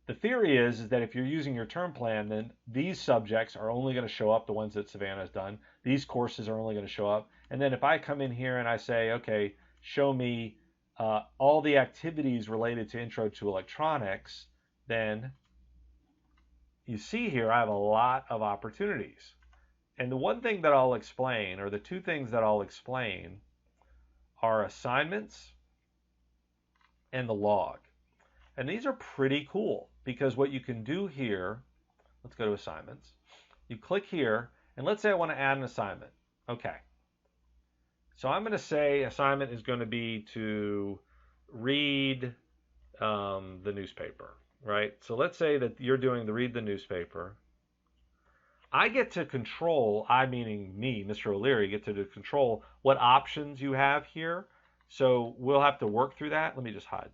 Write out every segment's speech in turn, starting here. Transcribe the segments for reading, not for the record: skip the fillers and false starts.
the theory is that if you're using your term plan, then these subjects are only going to show up, the ones that Savannah has done. These courses are only going to show up. And then if I come in here and I say, okay, show me all the activities related to Intro to Electronics, then you see here I have a lot of opportunities. And the one thing that I'll explain, or the two things that I'll explain, are assignments and the log. And these are pretty cool because what you can do here, let's go to assignments. You click here, and let's say I want to add an assignment. Okay. So I'm going to say assignment is going to be to read the newspaper, right? So let's say that you're doing the read the newspaper. I get to control, I meaning me, Mr. O'Leary, get to control what options you have here. So we'll have to work through that. Let me just hide this.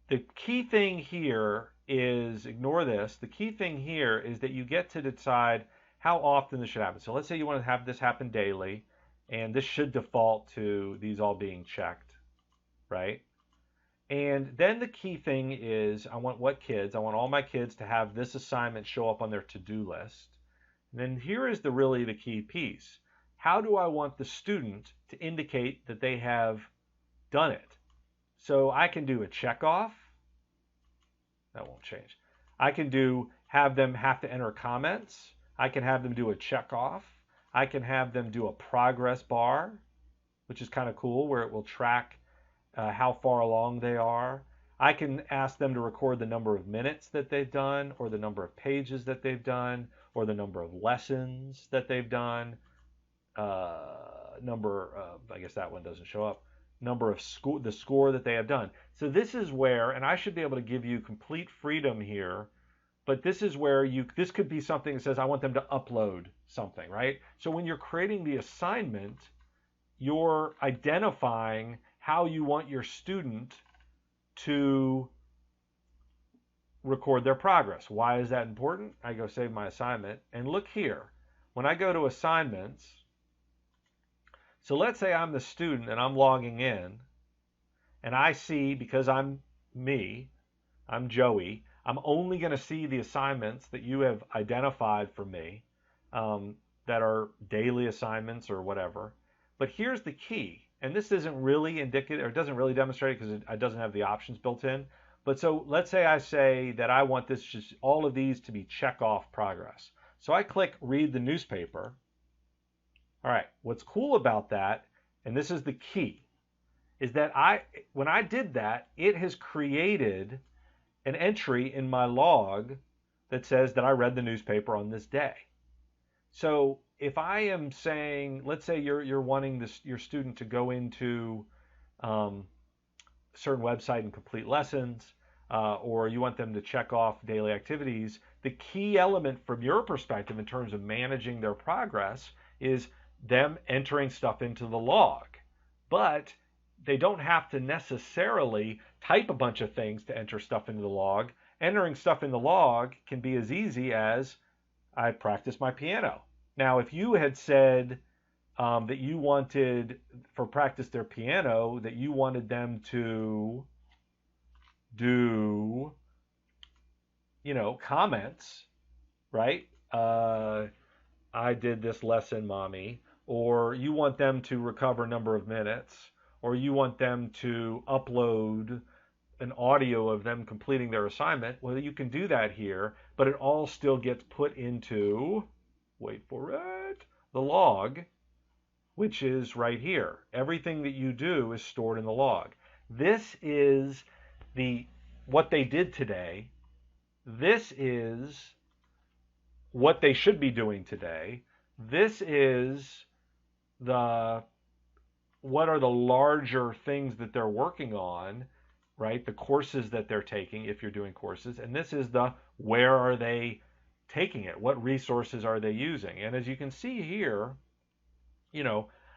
The key thing here is, ignore this, the key thing here is that you get to decide how often this should happen. So let's say you want to have this happen daily, and this should default to these all being checked, right? And then the key thing is I want all my kids to have this assignment show up on their to-do list. And then here is really the key piece. How do I want the student to indicate that they have done it? So I can do a check off. That won't change. I can have them have to enter comments. I can have them do a check off. I can have them do a progress bar, which is kind of cool, where it will track how far along they are. I can ask them to record the number of minutes that they've done, or the number of pages that they've done, or the number of lessons that they've done. I guess that one doesn't show up. Number of the score that they have done. So this is where, and I should be able to give you complete freedom here, but this is where this could be something that says I want them to upload something, right? So when you're creating the assignment, you're identifying how you want your student to record their progress. Why is that important? I go save my assignment, and look here. When I go to assignments, so let's say I'm the student and I'm logging in, and I see, because I'm Joey, I'm only going to see the assignments that you have identified for me that are daily assignments or whatever. But here's the key, and this isn't really indicative, or it doesn't really demonstrate because it doesn't have the options built in. But so let's say I say that I want all of these to be check off progress. So I click read the newspaper. All right, what's cool about that, and this is the key, is that when I did that, it has created an entry in my log that says that I read the newspaper on this day. So if I am saying, let's say you're wanting your student to go into a certain website and complete lessons, or you want them to check off daily activities, the key element from your perspective in terms of managing their progress is them entering stuff into the log. But they don't have to necessarily type a bunch of things to enter stuff into the log. Entering stuff in the log can be as easy as I practice my piano. Now, if you had said that you wanted, for practice their piano, that you wanted them to do, comments, right? I did this lesson, mommy. Or you want them to recover number of minutes, or you want them to upload an audio of them completing their assignment, well, you can do that here, but it all still gets put into, wait for it, the log, which is right here. Everything that you do is stored in the log. This is what they did today. This is what they should be doing today. This is what are the larger things that they're working on, right? The courses that they're taking, if you're doing courses. And this is where are they taking it? What resources are they using? And as you can see here, I'm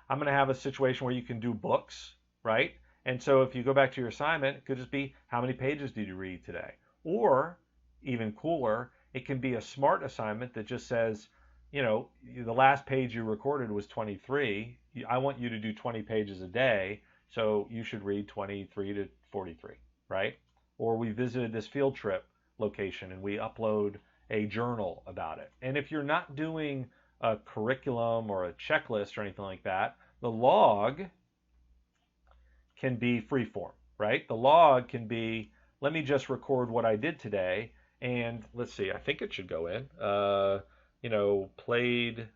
going to have a situation where you can do books, right? And so if you go back to your assignment, it could just be, how many pages did you read today? Or even cooler, it can be a smart assignment that just says, the last page you recorded was 23. I want you to do 20 pages a day. So you should read 23 to 43, right? Or we visited this field trip location and we upload a journal about it. And if you're not doing a curriculum or a checklist or anything like that, the log can be freeform, right? The log can be, let me just record what I did today. And let's see, I think it should go in. Played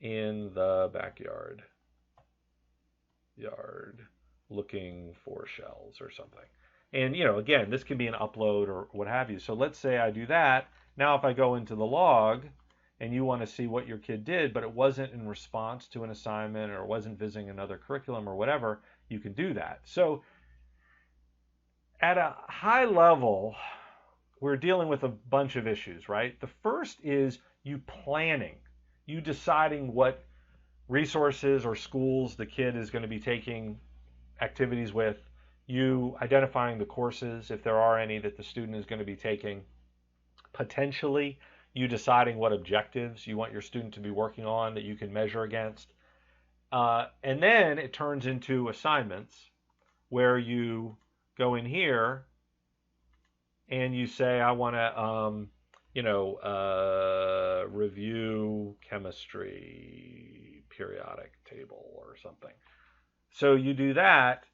in the backyard, looking for shells or something. And, again, this can be an upload or what have you. So let's say I do that. Now, if I go into the log and you want to see what your kid did, but it wasn't in response to an assignment or wasn't visiting another curriculum or whatever, you can do that. So at a high level, we're dealing with a bunch of issues, right? The first is you planning, you deciding what resources or schools the kid is going to be taking activities with, you identifying the courses, if there are any that the student is going to be taking, potentially you deciding what objectives you want your student to be working on that you can measure against. And then it turns into assignments where you go in here and you say, I want to, review chemistry periodic table or something. So you do that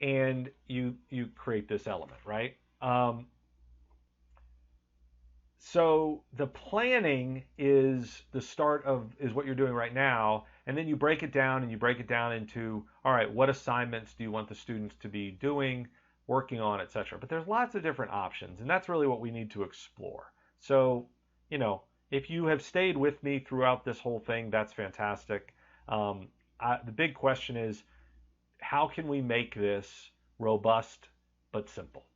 and you create this element, right? So the planning is the start of is what you're doing right now, and then you break it down and you break it down into, all right, what assignments do you want the students to be doing, working on, etc. But there's lots of different options, and that's really what we need to explore. So, if you have stayed with me throughout this whole thing, that's fantastic. The big question is, how can we make this robust but simple?